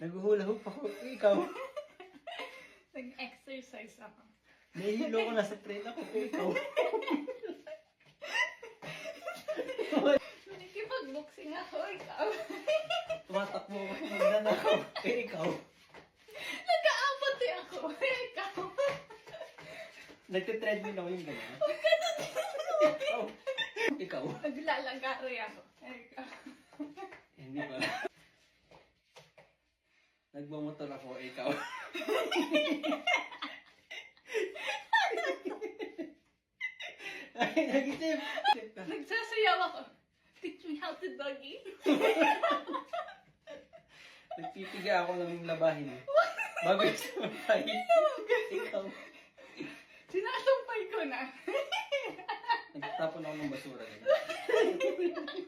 Naghuhula hoop ako. Ikaw. Nag-exercise ako. Nahihilo ko na sa train ako. Ikaw. Nakikipag-boxing ako, ikaw. Tumatakbo ako sa magnanakaw. Ikaw. Nag-aabati ako, ikaw. Nagtitreadmill ako yung ganyan. Ikaw. Ikaw. Naglalagari ako, ikaw. Hindi ba? Nagmamotor ako. Ikaw. Ay, nag-isip. Nagsasayaw ako. Teach me how to doggy. Nagpipiga ako ng labahin. Bago yung sumampay. Ikaw. Sinasampay ko na. Nagtapon ako ng basura. Ganun.